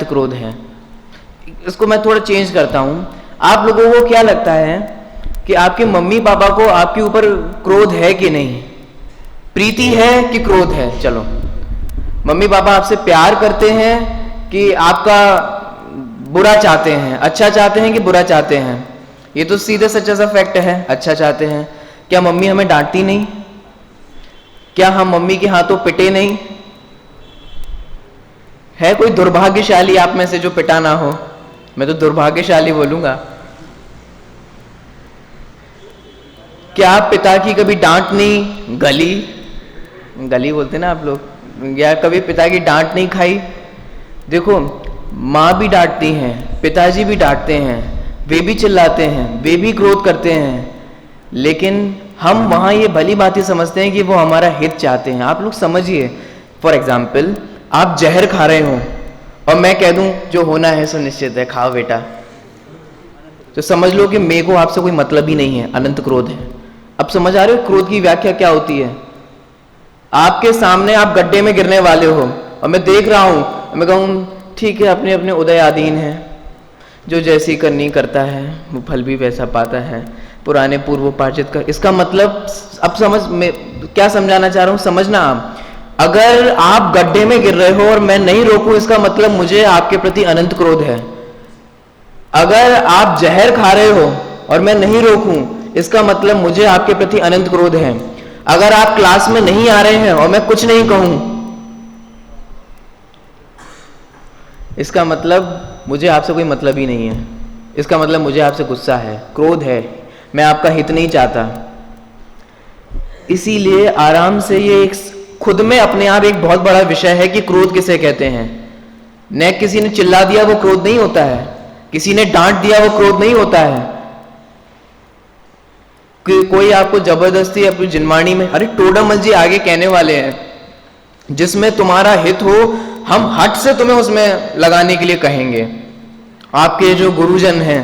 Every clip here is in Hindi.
क्रोध है। इसको मैं थोड़ा चेंज करता हूं। आप लोगों को क्या लगता है कि आपके मम्मी पापा को आपके ऊपर क्रोध है कि नहीं? प्रीति है कि क्रोध है? चलो, मम्मी पापा आपसे प्यार करते हैं कि आपका बुरा चाहते हैं, अच्छा चाहते हैं कि बुरा चाहते हैं? ये तो सीधा सच्चा सा फैक्ट है, अच्छा चाहते हैं। क्या मम्मी हमें डांटती नहीं? क्या हम मम्मी के हाथों पिटे नहीं? है कोई दुर्भाग्यशाली आप में से जो पिटा ना हो? मैं तो दुर्भाग्यशाली बोलूंगा। क्या पिता की कभी डांट नहीं, गली बोलते ना आप लोग, या कभी पिता की डांट नहीं खाई? देखो, माँ भी डांटती हैं, पिताजी भी डांटते हैं, वे भी चिल्लाते हैं, वे भी क्रोध करते हैं, लेकिन हम वहाँ ये भली बातें समझते हैं कि वो हमारा हित चाहते हैं। आप लोग समझिए, फॉर एग्जाम्पल आप जहर खा रहे हो और मैं कह दूं जो होना है सो निश्चित है, खाओ बेटा, तो समझ लो कि मेरे को आपसे कोई मतलब ही नहीं है, अनंत क्रोध है। अब समझ आ रहे हो क्रोध की व्याख्या क्या होती है? आपके सामने आप गड्ढे में गिरने वाले हो और मैं देख रहा हूं, मैं कहूँ ठीक है, अपने अपने उदय आधीन है, जो जैसी करनी करता है वो फल भी वैसा पाता है, पुराने पूर्वोपार्जित का। इसका मतलब अब समझ में क्या समझाना चाह रहा हूं, समझना आप। अगर आप गड्ढे में गिर रहे हो और मैं नहीं रोकूं, इसका मतलब मुझे आपके प्रति अनंत क्रोध है। अगर आप जहर खा रहे हो और मैं नहीं रोकूं, इसका मतलब मुझे आपके प्रति अनंत क्रोध है। अगर आप क्लास में नहीं आ रहे हैं और मैं कुछ नहीं कहूं, इसका मतलब मुझे आपसे कोई मतलब ही नहीं है। इसका मतलब मुझे आपसे गुस्सा है, क्रोध है, मैं आपका हित नहीं चाहता। इसीलिए आराम से, ये एक खुद में अपने आप एक बहुत बड़ा विषय है कि क्रोध किसे कहते हैं। न किसी ने चिल्ला दिया वो क्रोध नहीं होता है, किसी ने डांट दिया वो क्रोध नहीं होता है, कोई आपको जबरदस्ती अपनी जिनवाणी में, अरे टोडामल जी आगे कहने वाले हैं, जिसमें तुम्हारा हित हो हम हट से तुम्हें उसमें लगाने के लिए कहेंगे। आपके जो गुरुजन हैं,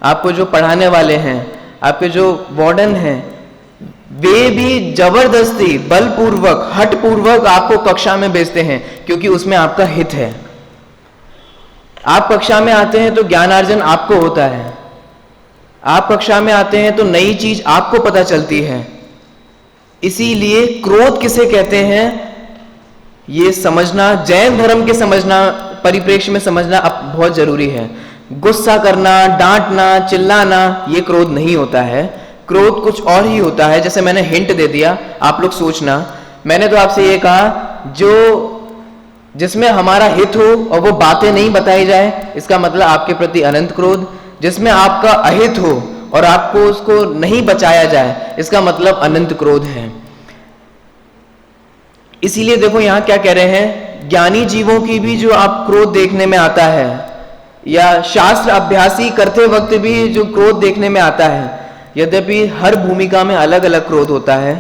आपको जो पढ़ाने वाले हैं, आपके जो वार्डन हैं, वे भी जबरदस्ती, बलपूर्वक, हठपूर्वक आपको कक्षा में भेजते हैं क्योंकि उसमें आपका हित है। आप कक्षा में आते हैं तो ज्ञानार्जन आपको होता है, आप कक्षा में आते हैं तो नई चीज आपको पता चलती है। इसीलिए क्रोध किसे कहते हैं ये समझना, जैन धर्म के समझना, परिप्रेक्ष्य में समझना अब बहुत जरूरी है। गुस्सा करना, डांटना, चिल्लाना, ये क्रोध नहीं होता है। क्रोध कुछ और ही होता है। जैसे मैंने हिंट दे दिया, आप लोग सोचना, मैंने तो आपसे ये कहा जो जिसमें हमारा हित हो और वो बातें नहीं बताई जाए, इसका मतलब आपके प्रति अनंत क्रोध। जिसमें आपका अहित हो और आपको उसको नहीं बचाया जाए, इसका मतलब अनंत क्रोध है। इसीलिए देखो यहां क्या कह रहे हैं, ज्ञानी जीवों की भी जो आप क्रोध देखने में आता है, या शास्त्र अभ्यासी करते वक्त भी जो क्रोध देखने में आता है, यद्यपि हर भूमिका में अलग अलग क्रोध होता है।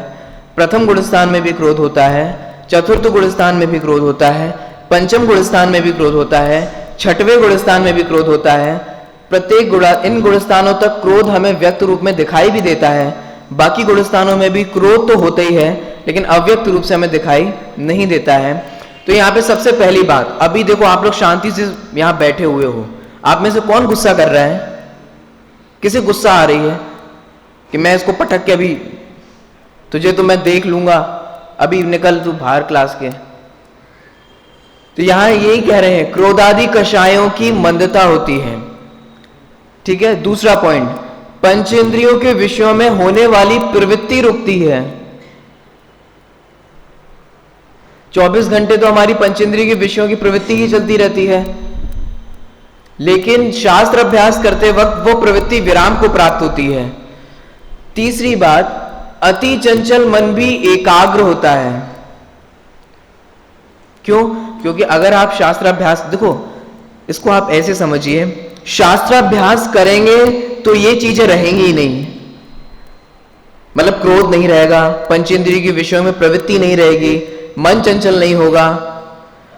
प्रथम गुणस्थान में भी क्रोध होता है, चतुर्थ गुणस्थान में भी क्रोध होता है, पंचम गुणस्थान में भी क्रोध होता है, छठवें गुणस्थान में भी क्रोध होता है। प्रत्येक इन गुणस्थानों तक क्रोध हमें व्यक्त रूप में दिखाई भी देता है। बाकी गुणस्थानों में भी क्रोध तो होता ही है, लेकिन अव्यक्त रूप से हमें दिखाई नहीं देता है। तो यहाँ पे सबसे पहली बात, अभी देखो आप लोग शांति से यहाँ बैठे हुए हो, आप में से कौन गुस्सा कर रहा है? किसे गुस्सा आ रही है कि मैं इसको पटक के अभी तुझे तो मैं देख लूंगा, अभी निकल तू बाहर क्लास के। तो यहां यही कह रहे हैं, क्रोधादि कषायों की मंदता होती है। ठीक है, दूसरा पॉइंट, पंचेंद्रियों के विषयों में होने वाली प्रवृत्ति रुकती है। 24 घंटे तो हमारी पंचेंद्रिय के विषयों की प्रवृत्ति ही चलती रहती है, लेकिन शास्त्र अभ्यास करते वक्त वो प्रवृत्ति विराम को प्राप्त होती है। तीसरी बात, अति चंचल मन भी एकाग्र होता है। क्यों? क्योंकि अगर आप शास्त्राभ्यास, देखो इसको आप ऐसे समझिए, शास्त्राभ्यास करेंगे तो ये चीजें रहेंगी ही नहीं, मतलब क्रोध नहीं रहेगा, पंचेंद्रिय के विषयों में प्रवृत्ति नहीं रहेगी, मन चंचल नहीं होगा।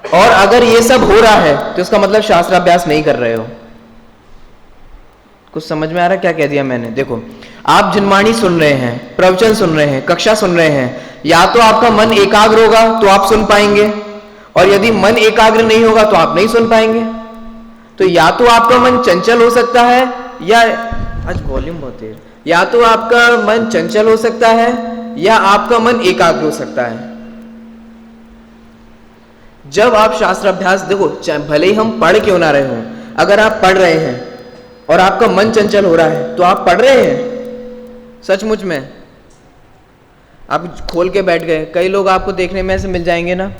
और अगर ये सब हो रहा है तो इसका मतलब शास्त्राभ्यास नहीं कर रहे हो। कुछ समझ में आ रहा है क्या कह दिया मैंने? देखो, आप जिनवाणी सुन रहे हैं, प्रवचन सुन रहे हैं, कक्षा सुन रहे हैं, या तो आपका मन एकाग्र होगा तो आप सुन पाएंगे, और यदि मन एकाग्र नहीं होगा तो आप नहीं सुन पाएंगे। तो या तो आपका मन चंचल हो सकता है, या आज वॉल्यूम बहुत है, या तो आपका मन चंचल हो सकता है या आपका मन एकाग्र हो सकता है। जब आप शास्त्र अभ्यास, देखो भले ही हम पढ़ क्यों ना रहे हों, अगर आप पढ़ रहे हैं और आपका मन चंचल हो रहा है तो आप पढ़ रहे हैं सचमुच में। आप खोल के बैठ गए, कई लोग आपको देखने में ऐसे मिल जाएंगे ना,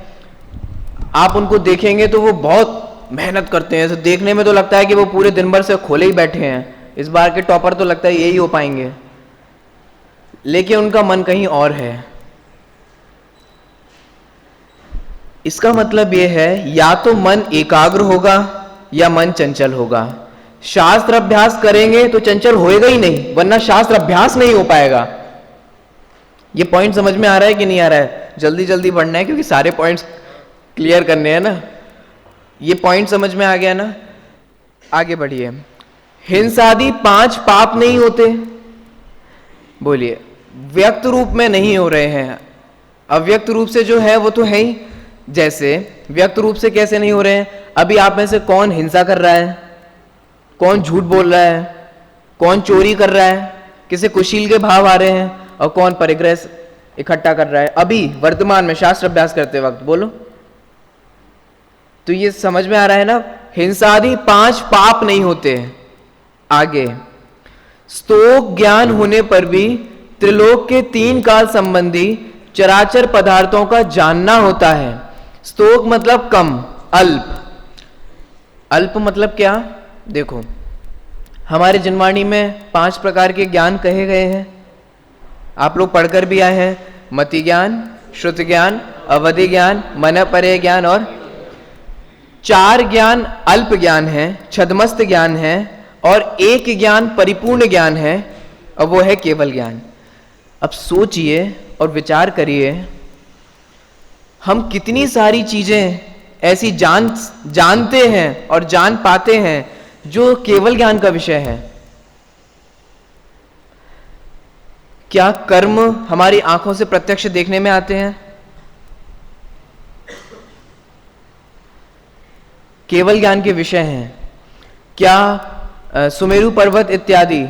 आप उनको देखेंगे तो वो बहुत मेहनत करते हैं, तो देखने में तो लगता है कि वो पूरे दिन भर से खोले ही बैठे हैं, इस बार के टॉपर तो लगता है यही हो पाएंगे, लेकिन उनका मन कहीं और है। इसका मतलब यह है या तो मन एकाग्र होगा या मन चंचल होगा। शास्त्र अभ्यास करेंगे तो चंचल होएगा ही नहीं, वरना शास्त्र अभ्यास नहीं हो पाएगा। ये पॉइंट समझ में आ रहा है कि नहीं आ रहा है? जल्दी जल्दी पढ़ना है क्योंकि सारे पॉइंट्स क्लियर करने हैं ना। ये पॉइंट समझ में आ गया ना? आगे बढ़िए। हिंसादि 5 पाप नहीं होते, बोलिए, व्यक्त रूप में नहीं हो रहे हैं, अव्यक्त रूप से जो है वो तो है ही। जैसे व्यक्त रूप से कैसे नहीं हो रहे हैं? अभी आप में से कौन हिंसा कर रहा है, कौन झूठ बोल रहा है, कौन चोरी कर रहा है, किसे कुशील के भाव आ रहे हैं, और कौन परिग्रह इकट्ठा कर रहा है अभी वर्तमान में शास्त्र अभ्यास करते वक्त? बोलो। तो ये समझ में आ रहा है ना? हिंसादि 5 पाप नहीं होते। आगे, स्तोक ज्ञान होने पर भी त्रिलोक के 3 काल संबंधी चराचर पदार्थों का जानना होता है। स्तोक मतलब कम, अल्प। अल्प मतलब क्या? देखो, हमारे जनवाणी में 5 प्रकार के ज्ञान कहे गए हैं, आप लोग पढ़कर भी आए हैं। मति ज्ञान, श्रुत ज्ञान, अवधि ज्ञान, मन परे ज्ञान, और 4 ज्ञान अल्प ज्ञान है, छदमस्त ज्ञान है, और 1 ज्ञान परिपूर्ण ज्ञान है, और वो है केवल ज्ञान। अब सोचिए और विचार करिए, हम कितनी सारी चीजें ऐसी जानते हैं और जान पाते हैं जो केवल ज्ञान का विषय है। क्या कर्म हमारी आंखों से प्रत्यक्ष देखने में आते हैं? केवल ज्ञान के विषय हैं। क्या सुमेरु पर्वत इत्यादि,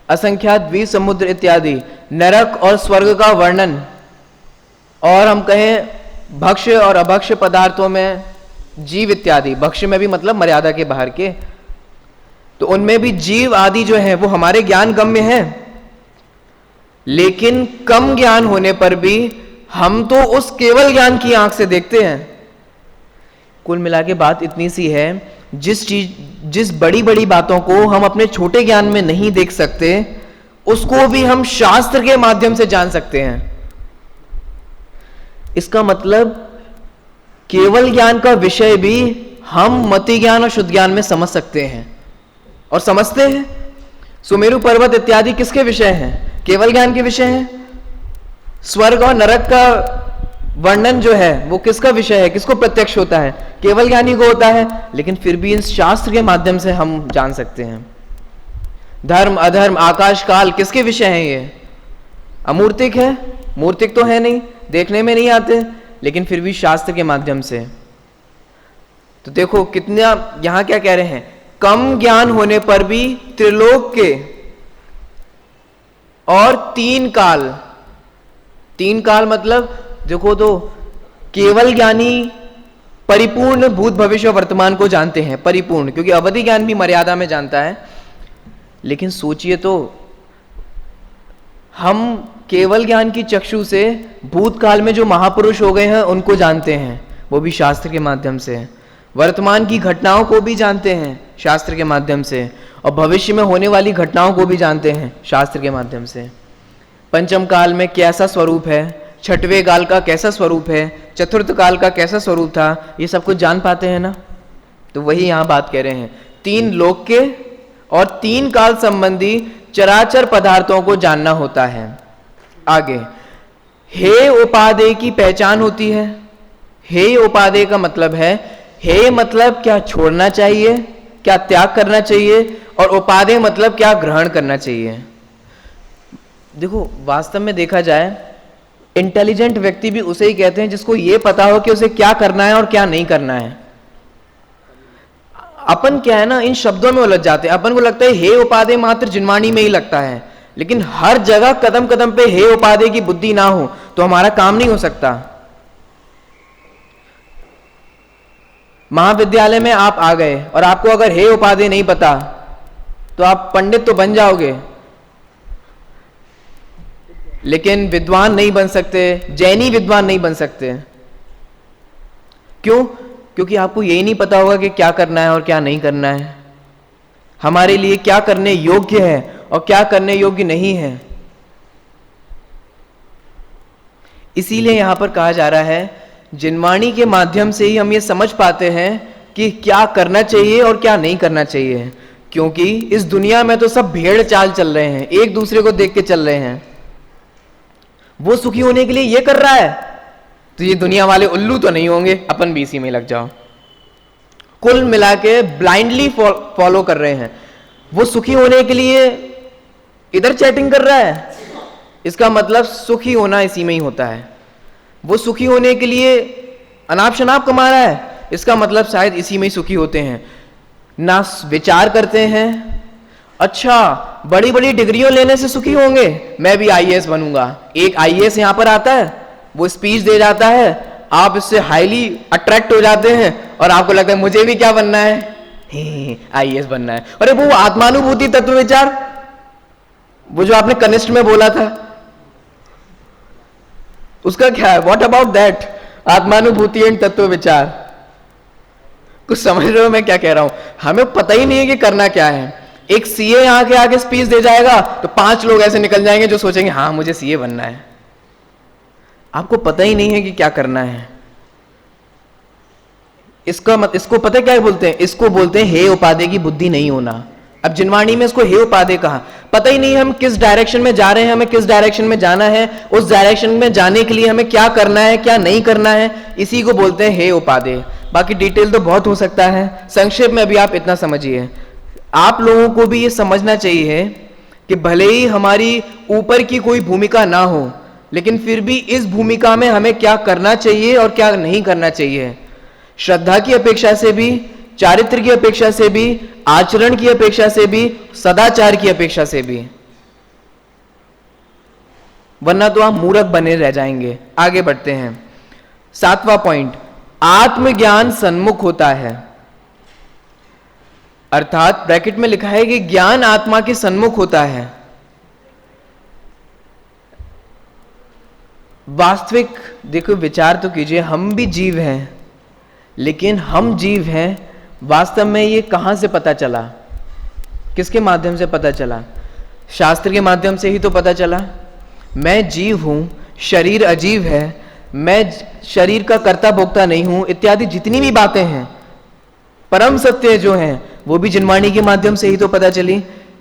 असंख्यात द्वीप समुद्र इत्यादि, नरक और स्वर्ग का वर्णन, और हम कहें भक्ष्य और अभक्ष्य पदार्थों में जीव इत्यादि, भक्ष्य में भी मतलब मर्यादा के बाहर के, तो उनमें भी जीव आदि जो है वो हमारे ज्ञान गम्य है। लेकिन कम ज्ञान होने पर भी हम तो उस केवल ज्ञान की आंख से देखते हैं। कुल मिला के बात इतनी सी है, जिस बड़ी बड़ी बातों को हम अपने छोटे ज्ञान में नहीं देख सकते, उसको भी हम शास्त्र के माध्यम से जान सकते हैं। इसका मतलब केवल ज्ञान का विषय भी हम मति ज्ञान और शुद्ध ज्ञान में समझ सकते हैं और समझते हैं। सुमेरु पर्वत इत्यादि किसके विषय हैं? केवल ज्ञान के विषय हैं। स्वर्ग और नरक का वर्णन जो है वो किसका विषय है, किसको प्रत्यक्ष होता है? केवल ज्ञानी को होता है। लेकिन फिर भी इन शास्त्र के माध्यम से हम जान सकते हैं। धर्म अधर्म आकाश काल किसके विषय हैं? ये अमूर्तिक है, मूर्तिक तो है नहीं, देखने में नहीं आते, लेकिन फिर भी शास्त्र के माध्यम से। तो देखो कितना यहां क्या कह रहे हैं, कम ज्ञान होने पर भी त्रिलोक के और 3 काल, 3 काल मतलब देखो तो केवल ज्ञानी परिपूर्ण भूत भविष्य वर्तमान को जानते हैं, परिपूर्ण, क्योंकि अवधि ज्ञान भी मर्यादा में जानता है। लेकिन सोचिए तो हम केवल ज्ञान की चक्षु से भूतकाल में जो महापुरुष हो गए हैं उनको जानते हैं, वो भी शास्त्र के माध्यम से। वर्तमान की घटनाओं को भी जानते हैं शास्त्र के माध्यम से, और भविष्य में होने वाली घटनाओं को भी जानते हैं शास्त्र के माध्यम से। पंचम काल में कैसा स्वरूप है, छठवें काल का कैसा स्वरूप है, चतुर्थ काल का कैसा स्वरूप था, ये सब कुछ जान पाते हैं ना। तो वही यहां बात कह रहे हैं, 3 लोक के और 3 काल संबंधी चराचर पदार्थों को जानना होता है। आगे, हे उपादेय की पहचान होती है। हे उपादेय का मतलब है, हे मतलब क्या छोड़ना चाहिए, क्या त्याग करना चाहिए, और उपादेय मतलब क्या ग्रहण करना चाहिए। देखो वास्तव में देखा जाए, इंटेलिजेंट व्यक्ति भी उसे ही कहते हैं जिसको यह पता हो कि उसे क्या करना है और क्या नहीं करना है। अपन क्या है ना, इन शब्दों में उलझ जाते हैं। अपन को लगता है हे उपाधि मात्र जिनवाणी में ही लगता है, लेकिन हर जगह कदम कदम पे हे उपाधि की बुद्धि ना हो तो हमारा काम नहीं हो सकता। महाविद्यालय में आप आ गए और आपको अगर हे उपाधि नहीं पता तो आप पंडित तो बन जाओगे, लेकिन विद्वान नहीं बन सकते, जैनी विद्वान नहीं बन सकते। क्यों? क्योंकि आपको यही नहीं पता होगा कि क्या करना है और क्या नहीं करना है, हमारे लिए क्या करने योग्य है और क्या करने योग्य नहीं है। इसीलिए यहां पर कहा जा रहा है जिनवाणी के माध्यम से ही हम ये समझ पाते हैं कि क्या करना चाहिए और क्या नहीं करना चाहिए, क्योंकि इस दुनिया में तो सब भेड़ चाल चल रहे हैं, एक दूसरे को देख के चल रहे हैं। वो सुखी होने के लिए ये कर रहा है तो ये दुनिया वाले उल्लू तो नहीं होंगे, अपन भी इसी में लग जाओ। कुल मिला के ब्लाइंडली फॉलो कर रहे हैं। वो सुखी होने के लिए इधर चैटिंग कर रहा है, इसका मतलब सुखी होना इसी में ही होता है। वो सुखी होने के लिए अनाप शनाप कमा रहा है, इसका मतलब शायद इसी में ही सुखी होते हैं। ना विचार करते हैं, अच्छा बड़ी बड़ी डिग्रियों लेने से सुखी होंगे, मैं भी आईएएस बनूंगा। एक आईएएस यहां पर आता है, वो स्पीच दे जाता है, आप इससे हाईली अट्रैक्ट हो जाते हैं और आपको लगता है मुझे भी क्या बनना है, आईएएस बनना है। अरे वो आत्मानुभूति तत्व विचार, वो जो आपने कनिष्ठ में बोला था, उसका क्या है? What about that? आत्मानुभूति एंड तत्व विचार, कुछ समझ रहे हो मैं क्या कह रहा हूं? हमें पता ही नहीं है कि करना क्या है। एक सीए यहां के आगे स्पीच दे जाएगा तो 5 लोग ऐसे निकल जाएंगे जो सोचेंगे हाँ मुझे सीए बनना है। आपको पता ही नहीं है कि क्या करना है। इसको पता क्या बोलते हैं? इसको बोलते हैं हे उपाधि की बुद्धि नहीं होना। अब जिनवाणी में इसको हे उपाधि कहा, पता ही नहीं हम किस डायरेक्शन में जा रहे हैं, हमें किस डायरेक्शन में जाना है, उस डायरेक्शन में जाने के लिए हमें क्या करना है क्या नहीं करना है, इसी को बोलते हैं हे उपाधि। बाकी डिटेल तो बहुत हो सकता है, संक्षेप में अभी आप इतना समझिए। आप लोगों को भी ये समझना चाहिए कि भले ही हमारी ऊपर की कोई भूमिका ना हो, लेकिन फिर भी इस भूमिका में हमें क्या करना चाहिए और क्या नहीं करना चाहिए। श्रद्धा की अपेक्षा से भी, चारित्र की अपेक्षा से भी, आचरण की अपेक्षा से भी, सदाचार की अपेक्षा से भी, वरना तो आप मूर्ख बने रह जाएंगे। आगे बढ़ते हैं। 7वां पॉइंट, आत्मज्ञान सन्मुख होता है, अर्थात ब्रैकेट में लिखा है कि ज्ञान आत्मा के सन्मुख होता है। वास्तविक देखो, विचार तो कीजिए, हम भी जीव हैं, लेकिन हम जीव हैं वास्तव में ये कहां से पता चला? किसके माध्यम से पता चला? शास्त्र के माध्यम से ही तो पता चला। मैं जीव हूं, शरीर अजीव है, मैं शरीर का कर्ता भोक्ता नहीं हूं, इत्यादि जितनी भी बातें हैं, परम सत्य जो हैं, वो भी जिनवाणी के माध्यम से ही तो पता चली।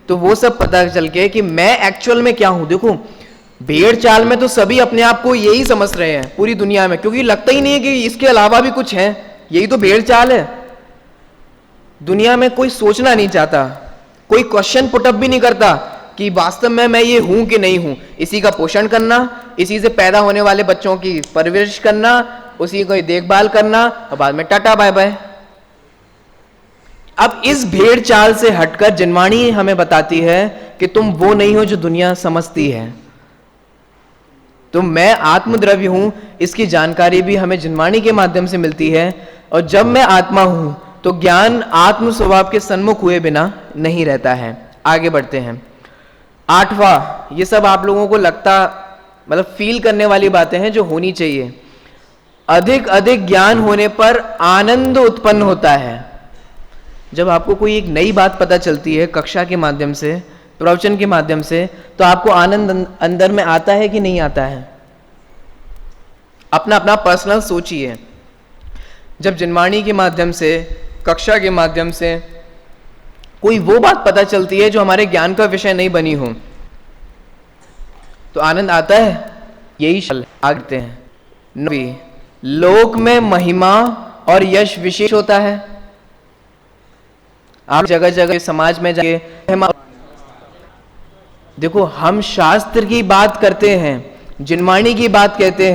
तो वो सब पता चल के कि मैं एक्चुअल में क्या हूं। देखो भेड़ चाल में तो सभी अपने आप को यही समझ रहे हैं पूरी दुनिया में, क्योंकि लगता ही नहीं है कि इसके अलावा भी कुछ है। यही तो भेड़ चाल है। दुनिया में कोई सोचना नहीं चाहता, कोई क्वेश्चन पुटअप भी नहीं करता कि वास्तव में मैं ये हूं कि नहीं हूं। इसी का पोषण करना, इसी से पैदा होने वाले बच्चों की परवरिश करना, उसी को देखभाल करना और बाद में टाटा बाय बाय। अब इस भेड़ चाल से हटकर जिनवाणी हमें बताती है कि तुम वो नहीं हो जो दुनिया समझती है। तो मैं आत्मद्रव्य हूं, इसकी जानकारी भी हमें जिनवाणी के माध्यम से मिलती है। और जब मैं आत्मा हूं तो ज्ञान आत्म स्वभाव के सन्मुख हुए बिना नहीं रहता है। आगे बढ़ते हैं। 8वां, ये सब आप लोगों को लगता मतलब फील करने वाली बातें हैं जो होनी चाहिए। अधिक अधिक ज्ञान होने पर आनंद उत्पन्न होता है। जब आपको कोई एक नई बात पता चलती है कक्षा के माध्यम से, प्रवचन के माध्यम से, तो आपको आनंद अंदर में आता है कि नहीं आता है? अपना अपना पर्सनल सोचिए। जब जिनवाणी के माध्यम से, कक्षा के माध्यम से कोई वो बात पता चलती है जो हमारे ज्ञान का विषय नहीं बनी हो, तो आनंद आता है। यही आगते हैं। 9वीं, लोक में महिमा और यश विशेष होता है। आप जगह जगह समाज में जाके देखो, हम शास्त्र की बात करते हैं, जिनवाणी की बात कहते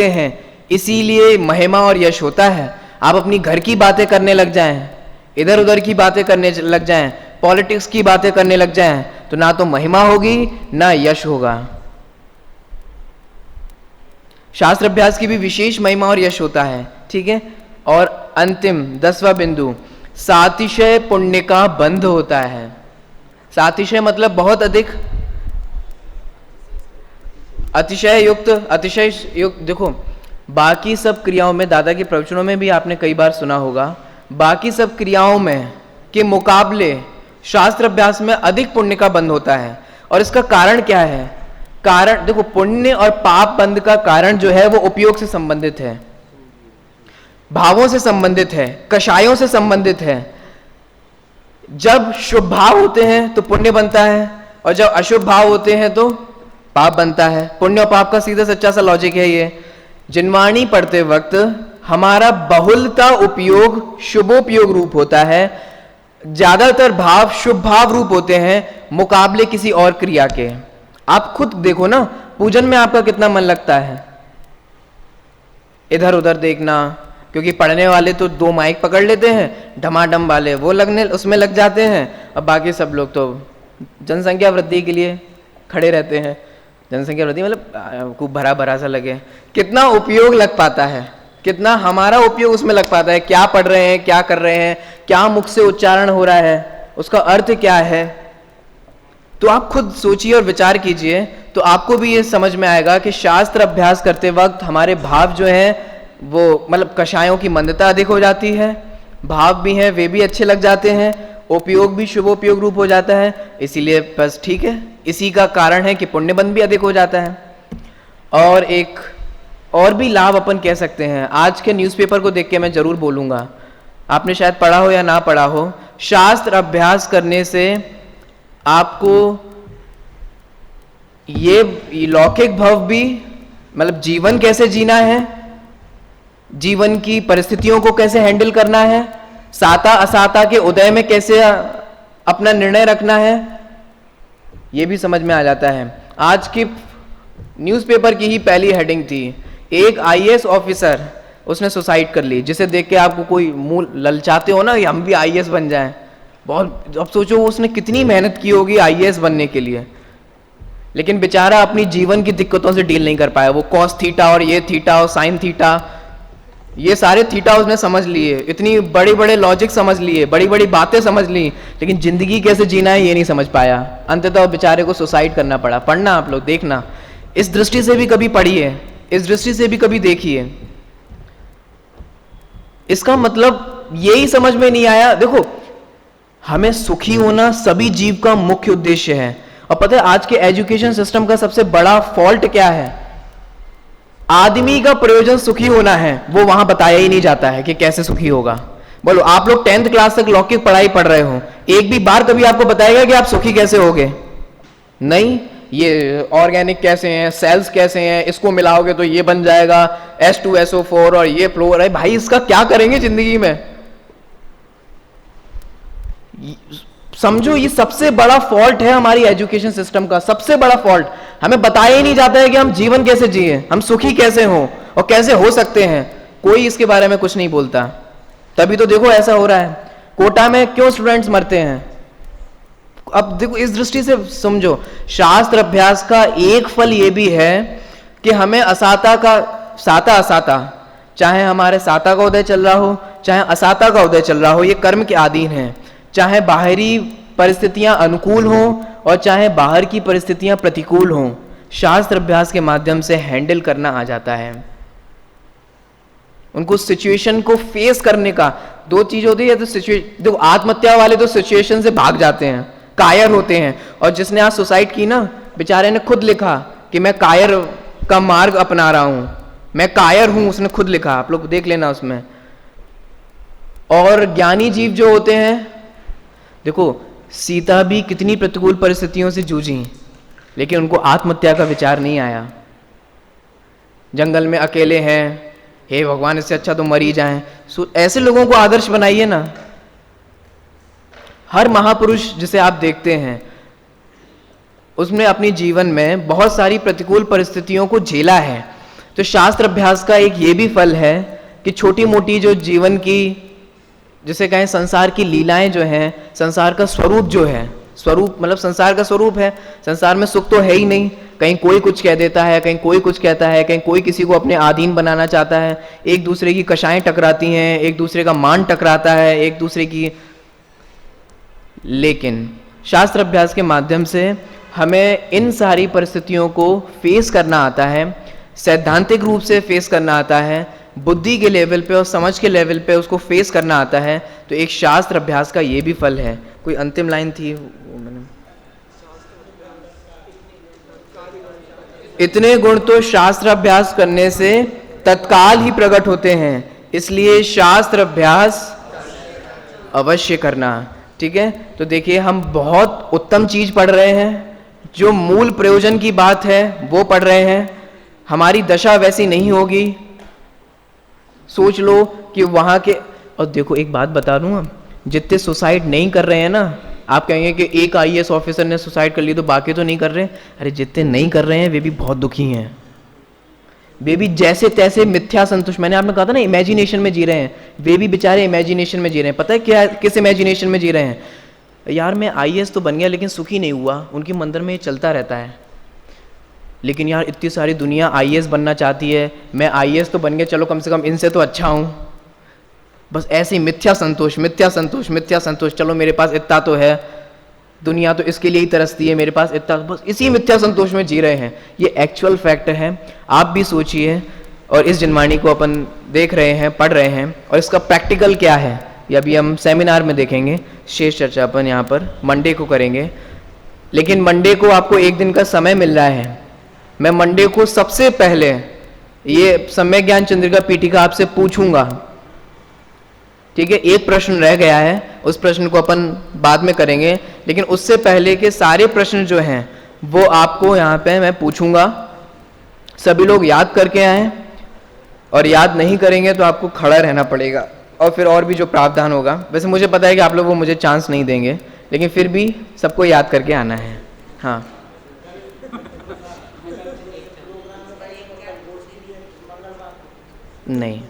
हैं, इसीलिए महिमा और यश होता है। आप अपनी घर की बातें करने लग जाएं, इधर उधर की बातें करने लग जाएं, पॉलिटिक्स की बातें करने लग जाएं, तो ना तो महिमा होगी ना यश होगा। शास्त्र अभ्यास की भी विशेष महिमा और यश होता है, ठीक है। और अंतिम 10वां बिंदु, सातिशय पुण्य का बंध होता है। सातिशय मतलब बहुत अधिक, अतिशय युक्त, अतिशय युक्त। देखो बाकी सब क्रियाओं में, दादा के प्रवचनों में भी आपने कई बार सुना होगा, बाकी सब क्रियाओं में के मुकाबले शास्त्र अभ्यास में अधिक पुण्य का बंध होता है। और इसका कारण क्या है? कारण देखो, पुण्य और पाप बंध का कारण जो है वो उपयोग से संबंधित है, भावों से संबंधित है, कषायों से संबंधित है। जब शुभ भाव होते हैं तो पुण्य बनता है, और जब अशुभ भाव होते हैं तो पाप बनता है। पुण्य और पाप का सीधा सच्चा सा लॉजिक है ये। जिनवाणी पढ़ते वक्त हमारा बहुलता उपयोग शुभोपयोग रूप होता है, ज्यादातर भाव शुभ भाव रूप होते हैं मुकाबले किसी और क्रिया के। आप खुद देखो ना, पूजन में आपका कितना मन लगता है, इधर उधर देखना, क्योंकि पढ़ने वाले तो 2 माइक पकड़ लेते हैं, ढमाढम वाले वो लगने उसमें लग जाते हैं, और बाकी सब लोग तो जनसंख्या वृद्धि के लिए खड़े रहते हैं। जनसंख्या वृद्धि मतलब खूब भरा भरा सा लगे, कितना उपयोग लग पाता है, कितना हमारा उपयोग उसमें लग पाता है। क्या पढ़ रहे हैं, क्या कर रहे हैं, क्या मुख से उच्चारण हो रहा है, उसका अर्थ क्या है। तो आप खुद सोचिए और विचार कीजिए, तो आपको भी ये समझ में आएगा कि शास्त्र अभ्यास करते वक्त हमारे भाव जो हैं वो, मतलब कषायों की मंदता अधिक हो जाती है, भाव भी हैं वे भी अच्छे लग जाते हैं, उपयोग भी शुभोपयोग रूप हो जाता है। इसीलिए बस ठीक है, इसी का कारण है कि पुण्यबंध भी अधिक हो जाता है। और एक और भी लाभ अपन कह सकते हैं, आज के न्यूज़पेपर को देख के मैं जरूर बोलूँगा, आपने शायद पढ़ा हो या ना पढ़ा हो, शास्त्र अभ्यास करने से आपको ये लौकिक भव भी, मतलब जीवन कैसे जीना है, जीवन की परिस्थितियों को कैसे हैंडल करना है, साता असाता के उदय में कैसे अपना निर्णय रखना है, ये भी समझ में आ जाता है। आज की न्यूज़पेपर की ही पहली हेडिंग थी, एक आईएएस ऑफिसर उसने सुसाइड कर ली, जिसे देख के आपको कोई मुंह ललचाते हो ना कि हम भी आईएएस बन जाएं। बहुत, अब सोचो उसने कितनी मेहनत की होगी आईएएस बनने के लिए, लेकिन बेचारा अपनी जीवन की दिक्कतों से डील नहीं कर पाया। वो कॉस थीटा और ये थीटा और साइन थीटा, ये सारे थीटा उसने समझ लिए, इतनी बड़े बड़े लॉजिक समझ लिए, बड़ी बड़ी बातें समझ ली, लेकिन जिंदगी कैसे जीना है ये नहीं समझ पाया। अंततः बेचारे को सुसाइड करना पड़ा। पढ़ना आप लोग, देखना, इस दृष्टि से भी कभी पढ़िए, इस दृष्टि से भी कभी देखिए। इसका मतलब यही समझ में नहीं आया। देखो, हमें सुखी होना सभी जीव का मुख्य उद्देश्य है। और पता है आज के एजुकेशन सिस्टम का सबसे बड़ा फॉल्ट क्या है? आदमी का प्रयोजन सुखी होना है, वो वहां बताया ही नहीं जाता है कि कैसे सुखी होगा। बोलो, आप लोग 10th क्लास तक लौकिक पढ़ाई पढ़ रहे हो, एक भी बार कभी आपको बताएगा कि आप सुखी कैसे होगे? नहीं। ये ऑर्गेनिक कैसे हैं, सेल्स कैसे हैं, इसको मिलाओगे तो ये बन जाएगा H2SO4 और ये फ्लोर है। भाई इसका क्या करेंगे जिंदगी में? समझो, ये सबसे बड़ा फॉल्ट है हमारी एजुकेशन सिस्टम का, सबसे बड़ा फॉल्ट। हमें बताया ही नहीं जाता है कि हम जीवन कैसे जिए, हम सुखी कैसे हों और कैसे हो सकते हैं। कोई इसके बारे में कुछ नहीं बोलता। तभी तो देखो ऐसा हो रहा है, कोटा में क्यों स्टूडेंट्स मरते हैं। अब देखो, इस दृष्टि से समझो, शास्त्र अभ्यास का एक फल ये भी है कि हमें असाता का, साता असाता, चाहे हमारे साता का उदय चल रहा हो चाहे असाता का उदय चल रहा हो, ये कर्म के अधीन है। चाहे बाहरी परिस्थितियां अनुकूल हों और चाहे बाहर की परिस्थितियां प्रतिकूल हों, शास्त्र अभ्यास के माध्यम से हैंडल करना आ जाता है। उनको सिचुएशन को फेस करने का, 2 चीज होती है। तो सिचुएशन, देखो आत्महत्या वाले तो सिचुएशन से भाग जाते हैं, कायर होते हैं। और जिसने आज सुसाइड की ना, बेचारे ने खुद लिखा कि मैं कायर का मार्ग अपना रहा हूं, मैं कायर हूं, उसने खुद लिखा, आप लोग देख लेना उसमें। और ज्ञानी जीव जो होते हैं, देखो सीता भी कितनी प्रतिकूल परिस्थितियों से जूझी, लेकिन उनको आत्महत्या का विचार नहीं आया। जंगल में अकेले हैं, हे भगवान इससे अच्छा तो मर ही जाएं। ऐसे लोगों को आदर्श बनाइए ना। हर महापुरुष जिसे आप देखते हैं, उसने अपने जीवन में बहुत सारी प्रतिकूल परिस्थितियों को झेला है। तो शास्त्र अभ्यास का एक ये भी फल है कि छोटी मोटी जो जीवन की जिसे कहें संसार की लीलाएं जो हैं, संसार का स्वरूप जो है, स्वरूप मतलब संसार का स्वरूप है, संसार में सुख तो है ही नहीं। कहीं कोई कुछ कह देता है, कहीं कोई कुछ कहता है, कहीं कोई किसी को अपने अधीन बनाना चाहता है, एक दूसरे की कशाएं टकराती हैं, एक दूसरे का मान टकराता है, एक दूसरे की। लेकिन शास्त्र अभ्यास के माध्यम से हमें इन सारी परिस्थितियों को फेस करना आता है, सैद्धांतिक रूप से फेस करना आता है, बुद्धि के लेवल पे और समझ के लेवल पे उसको फेस करना आता है। तो एक शास्त्र अभ्यास का ये भी फल है। कोई अंतिम लाइन थी वो मैंने, इतने गुण तो शास्त्र अभ्यास करने से तत्काल ही प्रकट होते हैं, इसलिए शास्त्र अभ्यास अवश्य करना। ठीक है, तो देखिए हम बहुत उत्तम चीज पढ़ रहे हैं, जो मूल प्रयोजन की बात है वो पढ़ रहे हैं। हमारी दशा वैसी नहीं होगी। सोच लो कि वहां के, और देखो एक बात बता दूं, जितने सुसाइड नहीं कर रहे हैं ना, आप कहेंगे कि एक आईएएस ऑफिसर ने सुसाइड कर ली तो बाकी तो नहीं कर रहे। अरे जितने नहीं कर रहे हैं वे भी बहुत दुखी हैं, वे भी जैसे तैसे मिथ्या संतुष्ट, मैंने आपने कहा था ना इमेजिनेशन में जी रहे हैं, वे भी बेचारे इमेजिनेशन में जी रहे हैं। पता है क्या, किस इमेजिनेशन में जी रहे हैं? यार मैं आईएएस तो बन गया लेकिन सुखी नहीं हुआ, उनके मंदिर में ये चलता रहता है। लेकिन यार इतनी सारी दुनिया आईएएस बनना चाहती है, मैं आईएएस तो बन गया, चलो कम से कम इनसे तो अच्छा हूँ। बस ऐसे ही मिथ्या संतोष, मिथ्या संतोष, मिथ्या संतोष, चलो मेरे पास इतना तो है, दुनिया तो इसके लिए ही तरसती है, मेरे पास इतना, बस इसी मिथ्या संतोष में जी रहे हैं। ये एक्चुअल फैक्ट है। आप भी सोचिए, और इस जनवाणी को अपन देख रहे हैं, पढ़ रहे हैं, और इसका प्रैक्टिकल क्या है ये अभी हम सेमिनार में देखेंगे। शेष चर्चा अपन यहाँ पर मंडे को करेंगे। लेकिन मंडे को आपको एक दिन का समय मिल रहा है। मैं मंडे को सबसे पहले ये सम्यक ज्ञान चंद्रिका पीठिका आपसे पूछूंगा। ठीक है, एक प्रश्न रह गया है, उस प्रश्न को अपन बाद में करेंगे, लेकिन उससे पहले के सारे प्रश्न जो हैं वो आपको यहाँ पे मैं पूछूंगा। सभी लोग याद करके आए, और याद नहीं करेंगे तो आपको खड़ा रहना पड़ेगा, और फिर और भी जो प्रावधान होगा। वैसे मुझे पता है कि आप लोग वो मुझे चांस नहीं देंगे, लेकिन फिर भी सबको याद करके आना है। हाँ, नहीं